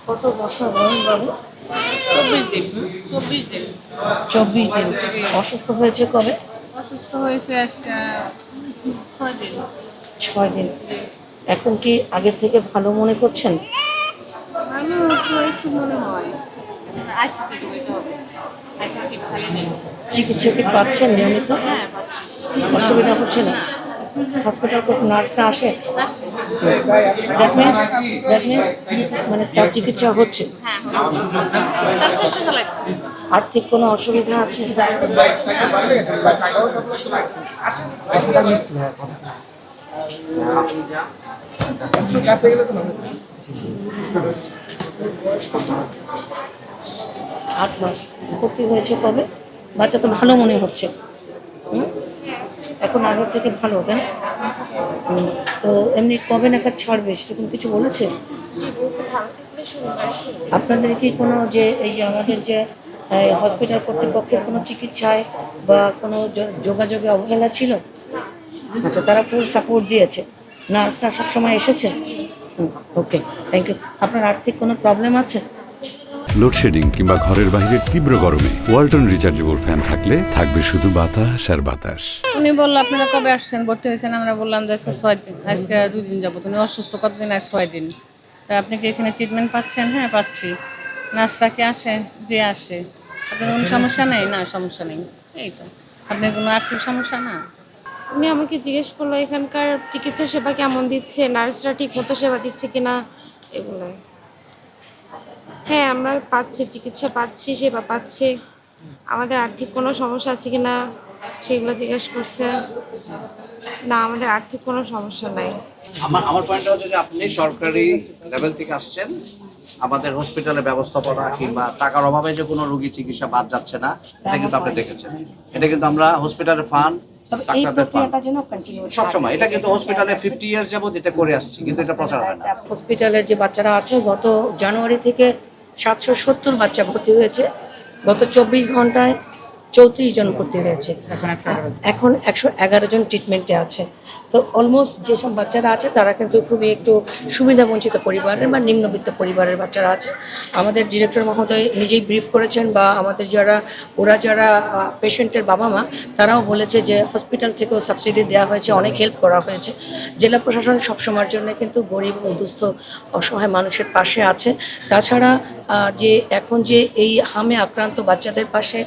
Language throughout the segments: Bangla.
কত বছর বয়স বাবু? 24 দিন। 24 দিন। 24 দিন। অসুস্থ হয়েছে কবে? অসুস্থ হয়েছে আজকে 6 দিন। 6 দিন। এখন কি আগের থেকে ভালো মনে করছেন? ভালো তো একটু মনে হয়। আইসিতে ঢুকাইতে হবে। আইসি সিট খালি নেই। চিকিৎসা কি পাচ্ছেন নিয়মিত? হ্যাঁ, পাচ্ছি। অসুবিধা হচ্ছে না? হসপিটাল নার্সরা আসে? আসছে। দ্যাট মিনস মানে তার চিকিৎসা হচ্ছে। হ্যাঁ, হচ্ছে। তাহলে চেষ্টা চালাচ্ছে। আর্থিক কোনো অসুবিধা আছে? আট মাস ভর্তি হয়েছে কবে? বাচ্চা তো ভালো মনে হচ্ছে। হুম? এখন আগের থেকে ভালো তাই না? তো এমনি কবে নাগাদ ছাড়বে সেরকম কিছু বলেছে? আপনাদের কি কোনো যে এই যে আমাদের যে হসপিটাল কর্তৃপক্ষের কোনো চিকিৎসায় বা কোনো যোগাযোগে অবহেলা ছিল? আচ্ছা, তারা ফুল সাপোর্ট দিয়েছে, নার্সরা সবসময় এসেছে? ওকে, থ্যাংক ইউ। আপনার আর্থিক কোনো প্রবলেম আছে? লোডশেডিং কিংবা ঘরের বাইরের তীব্র গরমে ওয়ালটন রিচার্জেবল ফ্যান থাকলে থাকবে শুধু বাতাস আর বাতাস। উনি বললো আপনারা কবে আসছেন, ভর্তি হয়েছেন? আমরা বললাম যে আজকে 6 দিন, আজকে 2 দিন যাবো। তুমি অসুস্থ কতদিন? আর 6 দিন। তা আপনি কি এখানে ট্রিটমেন্ট পাচ্ছেন? হ্যাঁ, পাচ্ছি। নার্সরা কি আসে? যে আসে। আপনার কোনো সমস্যা নেই? না, সমস্যা নেই। এই তো। আপনার কোনো আর্থিক সমস্যা না? উনি আমাকে জিজ্ঞেস করলো এখানকার চিকিৎসা সেবা কেমন দিচ্ছে, নার্সরা ঠিক মতো সেবা দিচ্ছে কিনা, এগুলো। হ্যাঁ, আমরা পাচ্ছি, চিকিৎসা পাচ্ছি, সেবা পাচ্ছি। আমাদের আর্থিক কোনো সমস্যা আছে কিনা সেগুলো জিজ্ঞেস করছে। না, আমাদের আর্থিক কোনো সমস্যা নাই। আমার পয়েন্টটা হচ্ছে যে আপনি সরকারি লেভেল থেকে আসছেন, আমাদের হসপিটালের ব্যবস্থাপনা কিংবা টাকার অভাবে যে কোনো রোগী চিকিৎসা বাদ যাচ্ছে না, এটা কিন্তু আপনি দেখেছেন। এটা কিন্তু আমরা হসপিটালের ফান্ড, ডাক্তারদের ফান্ড সবসময়, এটা কিন্তু হসপিটালে 50 ইয়ার্স যাবত এটা করে আসছি, কিন্তু এটা প্রচার হয় না। হসপিটালের যে বাচ্চারা আছে, গত জানুয়ারি থেকে 770 বাচ্চা ভর্তি হয়েছে। গত 24 ঘন্টায় 34 জন ভর্তি হয়েছে। এখন 111 জন ট্রিটমেন্টে আছে। তো অলমোস্ট যেসব বাচ্চারা আছে তারা কিন্তু খুবই একটু সুবিধাবঞ্চিত পরিবারের বা নিম্নবিত্ত পরিবারের বাচ্চারা আছে। আমাদের ডিরেক্টর মহোদয় নিজেই ব্রিফ করেছেন, বা আমাদের যারা পেশেন্টের বাবা মা, তারাও বলেছে যে হসপিটাল থেকেও সাবসিডি দেওয়া হয়েছে, অনেক হেল্প করা হয়েছে। জেলা প্রশাসন সবসময়ের জন্য কিন্তু গরিব ও দুস্থ অসহায় মানুষের পাশে আছে। তাছাড়া যে এখন যে এই হামে আক্রান্ত বাচ্চাদের পাশে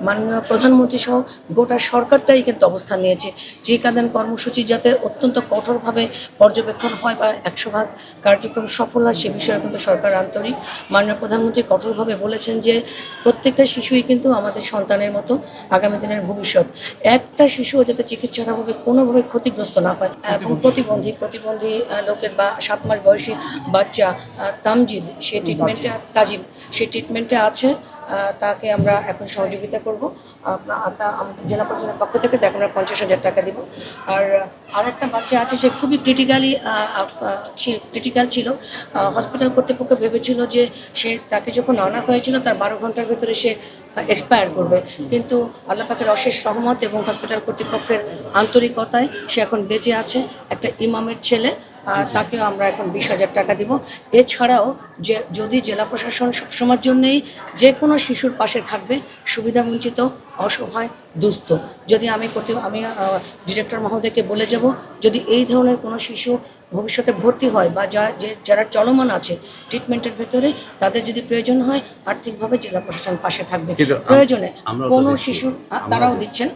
মাননীয় প্রধানমন্ত্রী সহ গোটা সরকারটাই কিন্তু অবস্থান নিয়েছে। যে কাদান কর্মসূচি যাতে অত্যন্ত কঠোরভাবে পর্যবেক্ষণ হয় বা 100% কার্যক্রম সফল হয়, সে বিষয়ে কিন্তু সরকার আন্তরিক। মাননীয় প্রধানমন্ত্রী কঠোরভাবে বলেছেন যে প্রত্যেকটা শিশুই কিন্তু আমাদের সন্তানের মতো, আগামী দিনের ভবিষ্যৎ। একটা শিশুও যাতে চিকিৎসার অভাবে কোনোভাবে ক্ষতিগ্রস্ত না হয়। এবং প্রতিবন্ধী লোকের বা 7 মাস বয়সী বাচ্চা তামজিদ, সে তাজিম সে ট্রিটমেন্টে আছে। তাকে আমরা এখন সহযোগিতা করব। আমাদের জেলা প্রশাসনের পক্ষ থেকে তাকে আমরা 50,000 টাকা দিব। আর একটা বাচ্চা আছে, সে খুবই ক্রিটিক্যাল ছিল। হসপিটাল কর্তৃপক্ষ ভেবেছিল যে তাকে যখন আনা হয়েছিল তার 12 ঘন্টার ভেতরে সে এক্সপায়ার করবে, কিন্তু আল্লাহ পাকের অশেষ রহমত এবং হসপিটাল কর্তৃপক্ষের আন্তরিকতায় সে এখন বেঁচে আছে। একটা ইমামের ছেলে, তাকেও আমরা এখন 20,000 টাকা দিব। এছাড়াও যদি জেলা প্রশাসন সবসময়ের জন্যই যে কোনো শিশুর পাশে থাকবে, সুবিধাবঞ্চিত, অসহায়, দুস্থ। যদি আমি ডিরেক্টর মহোদয়কে বলে যাব, যদি এই ধরনের কোনো শিশু ভবিষ্যতে ভর্তি হয় বা যারা চলমান আছে ট্রিটমেন্টের ভেতরে, তাদের যদি প্রয়োজন হয় আর্থিকভাবে জেলা প্রশাসন পাশে থাকবে। প্রয়োজনে কোনো শিশুর তারাও দিচ্ছেন,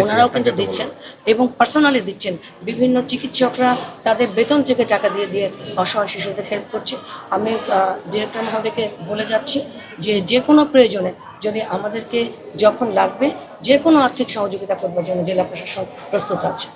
ওনারাও কিন্তু দিচ্ছেন এবং পার্সোনালি দিচ্ছেন। বিভিন্ন চিকিৎসকরা তাদের বেতন থেকে টাকা দিয়ে অসহায় শিশুদের হেল্প করছে। আমি ডিরেক্টর মহোদয়কে বলে যাচ্ছি যে কোনো প্রয়োজনে যদি আমাদেরকে যখন লাগবে, যে কোনো আর্থিক সহযোগিতা করবার জন্য জেলা প্রশাসন প্রস্তুত আছে।